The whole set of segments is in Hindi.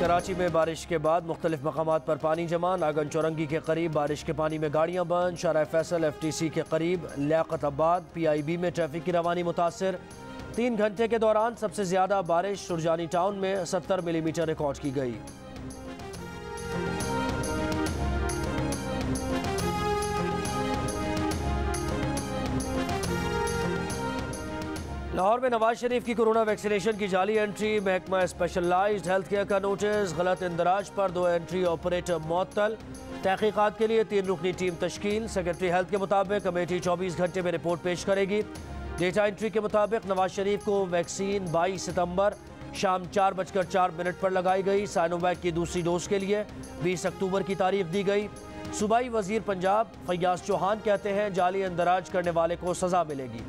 कराची में बारिश के बाद मुख्तलिफ मकामात पर पानी जमा। नागन चौरंगी के करीब बारिश के पानी में गाड़ियाँ बंद। शारा फैसल FTC के करीब लियाकताबाद PIB में ट्रैफिक की रवानी मुतासर। 3 घंटे के दौरान सबसे ज़्यादा बारिश सुरजानी टाउन में 70 मिलीमीटर रिकॉर्ड की गई। लाहौर में नवाज शरीफ की कोरोना वैक्सीनेशन की जाली एंट्री। महकमा स्पेशलाइज्ड हेल्थ केयर का नोटिस। गलत इंदराज पर 2 एंट्री ऑपरेटर मुअत्तल। तहकीकात के लिए 3 रुकनी टीम तश्कील। सेक्रेटरी हेल्थ के मुताबिक कमेटी 24 घंटे में रिपोर्ट पेश करेगी। डेटा एंट्री के मुताबिक नवाज शरीफ को वैक्सीन 22 सितंबर शाम 4:04 पर लगाई गई। साइनोवैक की दूसरी डोज के लिए 20 अक्टूबर की तारीख दी गई। सूबाई वजीर पंजाब फैयाज चौहान कहते हैं जाली इंदराज करने वाले को सजा मिलेगी।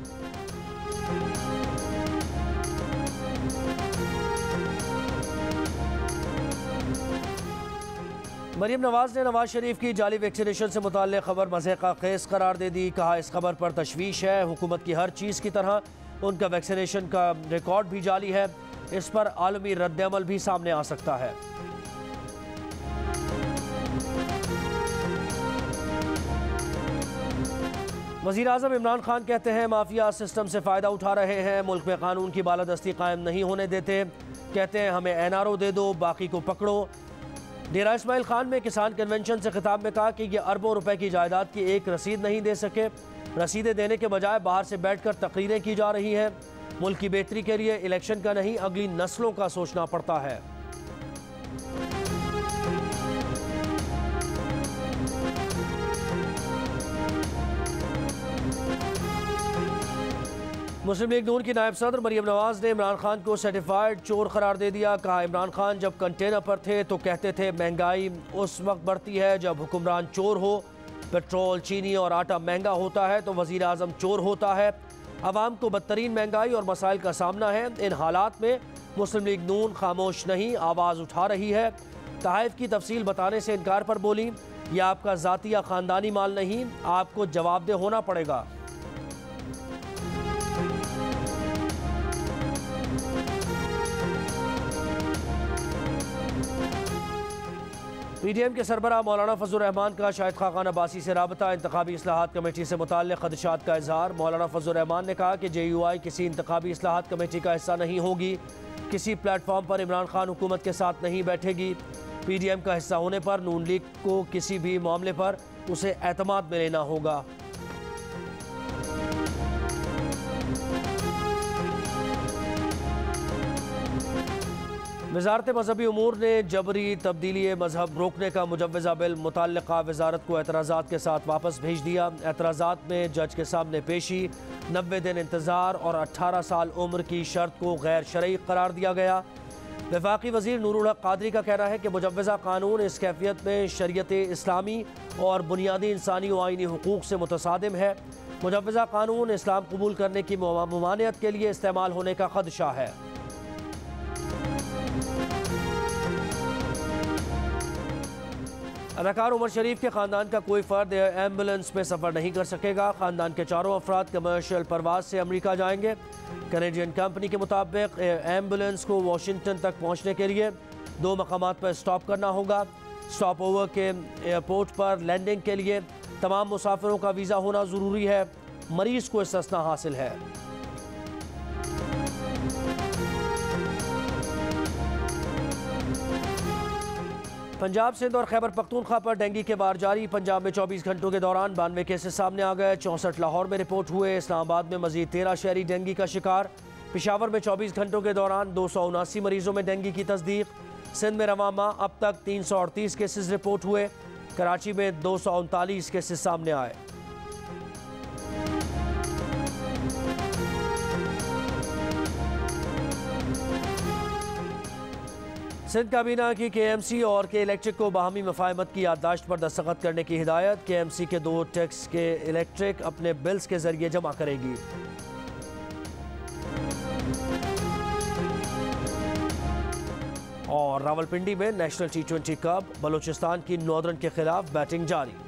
मरीम नवाज ने नवाज शरीफ की जाली वैक्सीनेशन से मुताल्लिक़ खबर मज़े का खेस करार दे दी। कहा इस खबर पर तशवीश है। हुकूमत की हर चीज़ की तरह उनका वैक्सीनेशन का रिकॉर्ड भी जाली है। इस पर आलमी रद्द-ए-अमल भी सामने आ सकता है। वज़ीर आज़म इमरान खान कहते हैं माफिया सिस्टम से फ़ायदा उठा रहे हैं। मुल्क में कानून की बालादस्ती कायम नहीं होने देते। कहते हैं हमें NRO दे दो, बाकी को पकड़ो। डेरा इस्माइल खान में किसान कन्वेंशन से खिताब में कहा कि ये अरबों रुपए की जायदाद की एक रसीद नहीं दे सके। रसीदें देने के बजाय बाहर से बैठकर तकरीरें की जा रही हैं। मुल्क की बेहतरी के लिए इलेक्शन का नहीं अगली नस्लों का सोचना पड़ता है। मुस्लिम लीग नून की नायब सदर मरीम नवाज ने इमरान खान को सर्टिफाइड चोर करार दे दिया। कहा इमरान खान जब कंटेनर पर थे तो कहते थे महंगाई उस वक्त बढ़ती है जब हुक्मरान चोर हो। पेट्रोल, चीनी और आटा महंगा होता है तो वज़ीर आज़म चोर होता है। अवाम को बदतरीन महंगाई और मसाइल का सामना है। इन हालात में मुस्लिम लीग नून खामोश नहीं, आवाज़ उठा रही है। तहफ़ की तफसील बताने से इनकार पर बोली यह आपका ज़ाती या ख़ानदानी माल नहीं, आपको जवाबदेह होना पड़ेगा। PDM के सरबराह मौलाना फजल रहमान का शाहिद खान अब्बासी से राबता। इंतखाबी इस्लाहात कमेटी से मुताल्लिक़ खदशात का इजहार। मौलाना फजल रहमान ने कहा कि JUI किसी इंतखाबी इस्लाहात कमेटी का हिस्सा नहीं होगी। किसी प्लेटफॉर्म पर इमरान खान हुकूमत के साथ नहीं बैठेगी। PDM का हिस्सा होने पर नून लीग को किसी भी मामले पर उसे एतमाद में लेना होगा। वज़ारत मजहबी उमूर ने जबरी तब्दीली मजहब रोकने का मुजव्वज़ा बिल मुतल्लिक़ा वज़ारत को एतराज़ात के साथ वापस भेज दिया। एतराज़ात में जज के सामने पेशी, 90 दिन इंतज़ार और 18 साल उम्र की शर्त को गैर शरई करार दिया गया। वफाकी वज़ीर नूरुल हक कादरी का कहना है कि मुजव्वज़ा कानून इस कैफियत में शरीयत इस्लामी और बुनियादी इंसानी व आइनी हुकूक से मुतसादिम है। मुजव्वज़ा कानून इस्लाम कबूल करने की मुमानियत के लिए इस्तेमाल होने का खदशा है। अदाकार उमर शरीफ के ख़ानदान का कोई फ़र्द एम्बुलेंस में सफ़र नहीं कर सकेगा। ख़ानदान के चारों अफराद कमर्शियल परवाज से अमेरिका जाएंगे। कैनेडियन कंपनी के मुताबिक एम्बुलेंस को वाशिंगटन तक पहुंचने के लिए 2 मकामात पर स्टॉप करना होगा। स्टॉप ओवर के एयरपोर्ट पर लैंडिंग के लिए तमाम मुसाफिरों का वीज़ा होना ज़रूरी है। मरीज़ को इस्तिस्ना हासिल है। पंजाब, सिंध और खैबर पख्तूनख्वा पर डेंगू के वार जारी। पंजाब में 24 घंटों के दौरान 92 केसेस सामने आ गए। 64 लाहौर में रिपोर्ट हुए। इस्लामाबाद में मजीद 13 शहरी डेंगू का शिकार। पेशावर में 24 घंटों के दौरान 279 मरीजों में डेंगू की तस्दीक। सिंध में रवां माह अब तक 338 केसेस रिपोर्ट हुए। कराची में 239 केसेस सामने आए। सिंध काबीना की KMC और के इलेक्ट्रिक को बाहमी मफाहमत की याददाश्त पर दस्तखत करने की हिदायत। KMC के 2 टैक्स के इलेक्ट्रिक अपने बिल्स के जरिए जमा करेगी। और रावलपिंडी में नेशनल T20 कप, बलूचिस्तान की नॉर्दर्न के खिलाफ बैटिंग जारी।